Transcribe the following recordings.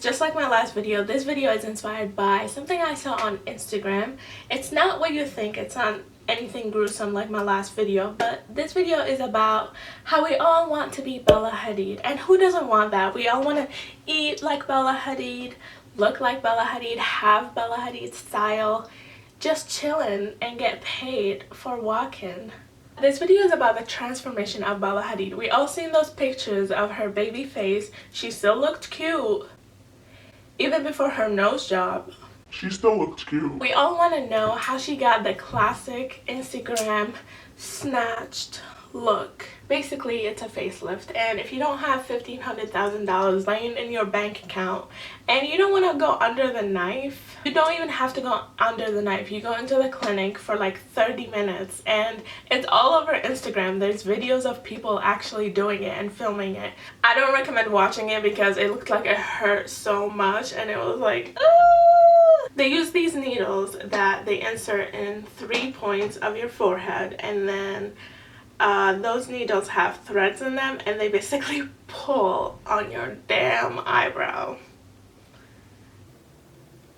just like my last video, this video is inspired by something I saw on Instagram. It's not what you think, it's not anything gruesome like my last video, but this video is about how we all want to be Bella Hadid. And who doesn't want that? We all want to eat like Bella Hadid, look like Bella Hadid, have Bella Hadid style, just chillin' and get paid for walking. This video is about the transformation of Bella Hadid. We all seen those pictures of her baby face. She still looked cute. Even before her nose job. She still looks cute. We all want to know how she got the classic Instagram snatched look. Basically, it's a facelift, and if you don't have $1,500,000 laying in your bank account and you don't want to go under the knife, you don't even have to go under the knife. You go into the clinic for like 30 minutes and it's all over Instagram. There's videos of people actually doing it and filming it. I don't recommend watching it because it looked like it hurt so much and it was like, ah! They use these needles that they insert in 3 points of your forehead, and then those needles have threads in them, and they basically pull on your damn eyebrow.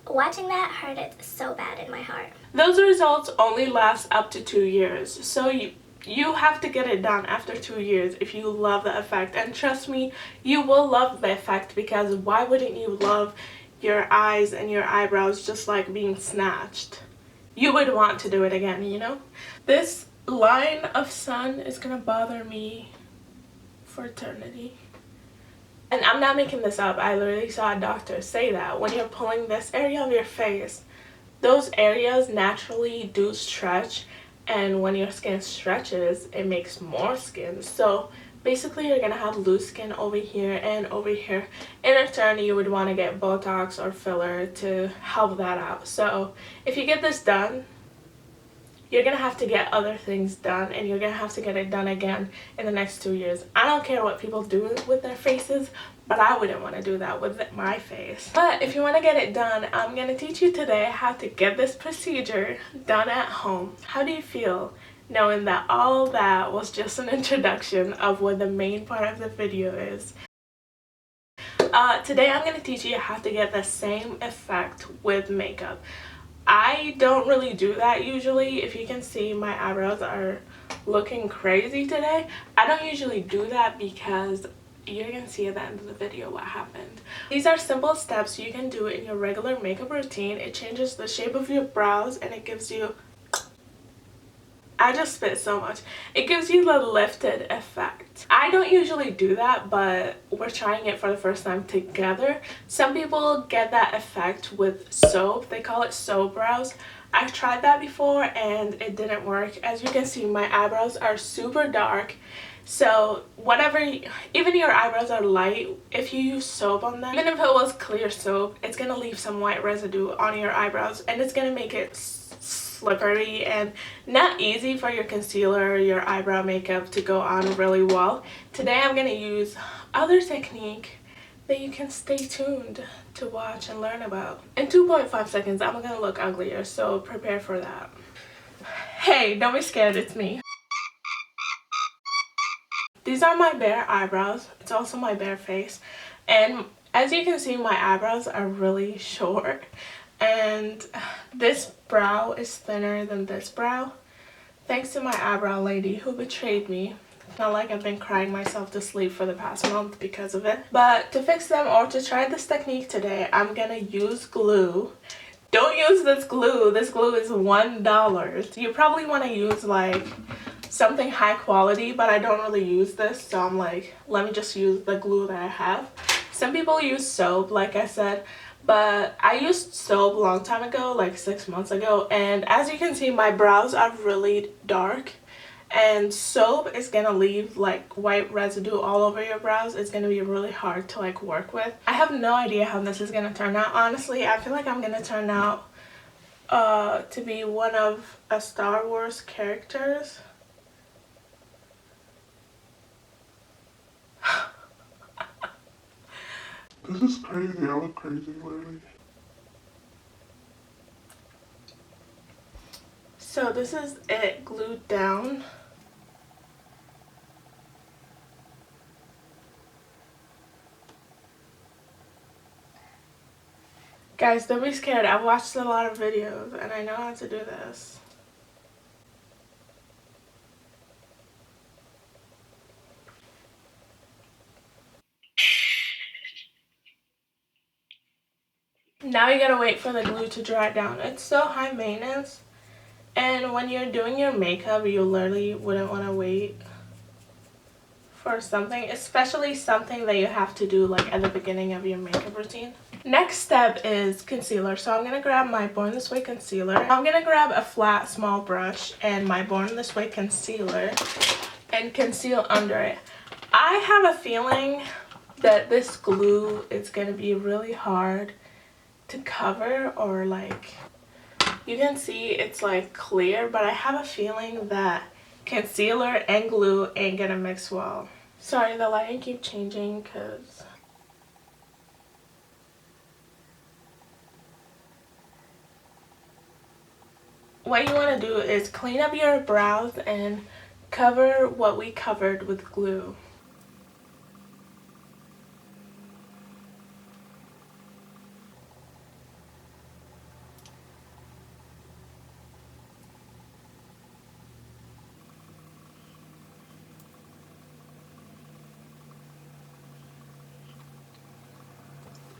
Watching that hurted so bad in my heart. Those results only last up to 2 years, so you have to get it done after 2 years if you love the effect. And trust me, you will love the effect, because why wouldn't you love your eyes and your eyebrows just like being snatched? You would want to do it again, you know? This line of sun is gonna bother me for eternity. And I'm not making this up. I literally saw a doctor say that when you're pulling this area of your face, those areas naturally do stretch, and when your skin stretches, it makes more skin. So basically you're gonna have loose skin over here and over here. In return, you would want to get Botox or filler to help that out. So if you get this done, you're gonna have to get other things done, and you're gonna have to get it done again in the next 2 years. I don't care what people do with their faces, but I wouldn't want to do that with my face. But if you want to get it done, I'm gonna teach you today how to get this procedure done at home. How do you feel knowing that all that was just an introduction of what the main part of the video is? Today I'm going to teach you how to get the same effect with makeup. I don't really do that usually. If you can see, my eyebrows are looking crazy today. I don't usually do that because you're going to see at the end of the video what happened. These are simple steps you can do in your regular makeup routine. It changes the shape of your brows, and it gives you... I just spit so much. It gives you the lifted effect. I don't usually do that, but we're trying it for the first time together. Some people get that effect with soap. They call it soap brows. I've tried that before and it didn't work. As you can see, my eyebrows are super dark. So whatever, even your eyebrows are light, if you use soap on them, even if it was clear soap, it's gonna leave some white residue on your eyebrows, and it's gonna make it slippery and not easy for your concealer or your eyebrow makeup to go on really well. Today I'm going to use other technique that you can stay tuned to watch and learn about. In 2.5 seconds I'm going to look uglier, so prepare for that. Hey, don't be scared, it's me. These are my bare eyebrows. It's also my bare face, and as you can see, my eyebrows are really short. And this brow is thinner than this brow, thanks to my eyebrow lady who betrayed me. It's not like I've been crying myself to sleep for the past month because of it. But to fix them, or to try this technique today, I'm gonna use glue. Don't use this glue. This glue is $1. You probably want to use like something high quality, but I don't really use this, so I'm like, let me just use the glue that I have. Some people use soap, like I said, but I used soap a long time ago, like 6 months ago, and as you can see, my brows are really dark, and soap is gonna leave like white residue all over your brows. It's gonna be really hard to like work with. I have no idea how this is gonna turn out. Honestly, I feel like I'm gonna turn out to be one of a Star Wars characters. This is crazy. I look crazy, literally. So this is it glued down. Guys, don't be scared. I've watched a lot of videos and I know how to do this. Now you gotta wait for the glue to dry down. It's so high maintenance, and when you're doing your makeup, you literally wouldn't want to wait for something, especially something that you have to do like at the beginning of your makeup routine. Next step is concealer. So I'm gonna grab my Born This Way concealer. I'm gonna grab a flat small brush and my Born This Way concealer and conceal under it. I have a feeling that this glue is gonna be really hard to cover, or like you can see it's like clear, but I have a feeling that concealer and glue ain't gonna mix well. Sorry, the lighting keeps changing because what you want to do is clean up your brows and cover what we covered with glue.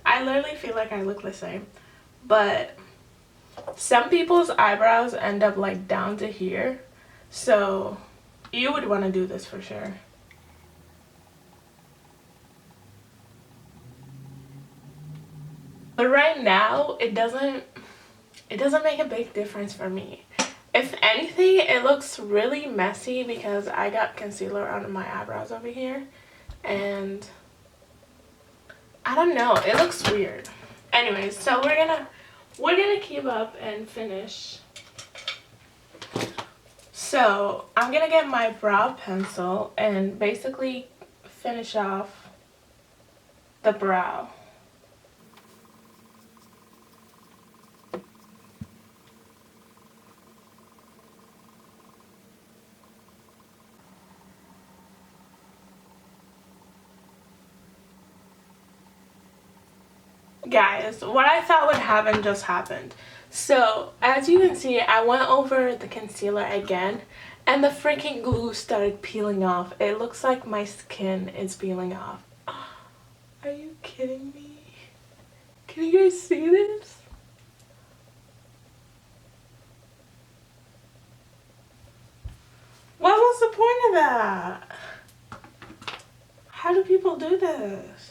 I literally feel like I look the same, but some people's eyebrows end up like down to here, so you would want to do this for sure. But right now it doesn't make a big difference for me. If anything, it looks really messy because I got concealer under my eyebrows over here, and I don't know, it looks weird. Anyways, so we're gonna keep up and finish. So I'm gonna get my brow pencil and basically finish off the brow. Guys, what I thought would happen just happened. So as you can see, I went over the concealer again and the freaking glue started peeling off. It looks like my skin is peeling off. Are you kidding me? Can you guys see this? What was the point of that? How do people do this?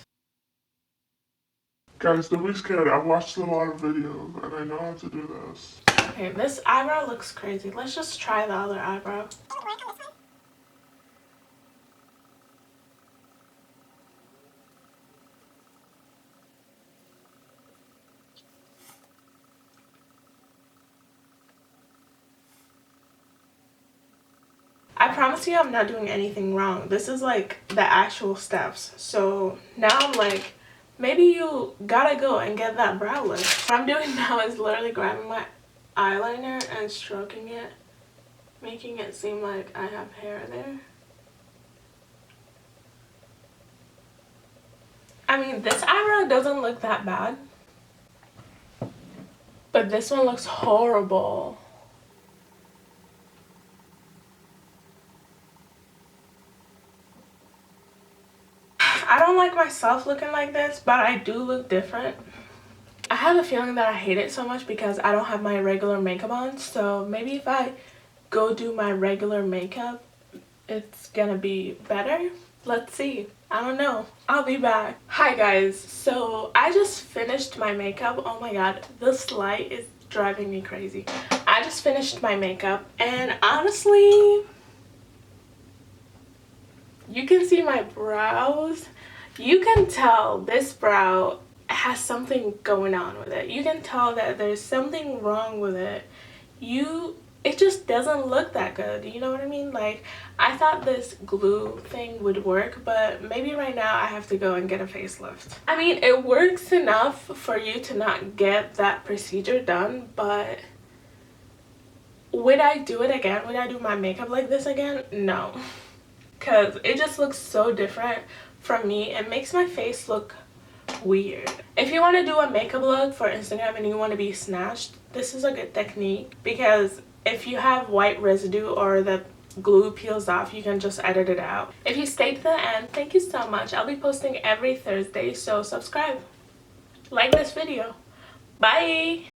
Guys, don't be scared. I've watched a lot of videos and I know how to do this. Okay, this eyebrow looks crazy. Let's just try the other eyebrow. I promise you I'm not doing anything wrong. This is like the actual steps. So now I'm like, maybe you gotta go and get that brow lift. What I'm doing now is literally grabbing my eyeliner and stroking it, making it seem like I have hair there. I mean, this eyebrow doesn't look that bad, but this one looks horrible. I don't like myself looking like this, but I do look different. I have a feeling that I hate it so much because I don't have my regular makeup on, so maybe if I go do my regular makeup, it's gonna be better. Let's see. I don't know. I'll be back. Hi guys. So I just finished my makeup. Oh my god, this light is driving me crazy. I just finished my makeup and honestly, you can see my brows. You can tell this brow has something going on with it. You can tell that there's something wrong with it. It just doesn't look that good, you know what I mean? Like, I thought this glue thing would work, but maybe right now I have to go and get a facelift. I mean, it works enough for you to not get that procedure done, but would I do it again? Would I do my makeup like this again? No, because it just looks so different from me. It makes my face look weird. If you want to do a makeup look for Instagram and you want to be snatched, this is a good technique, because if you have white residue or the glue peels off, you can just edit it out. If you stayed to the end, thank you so much. I'll be posting every Thursday, so subscribe, like this video. Bye.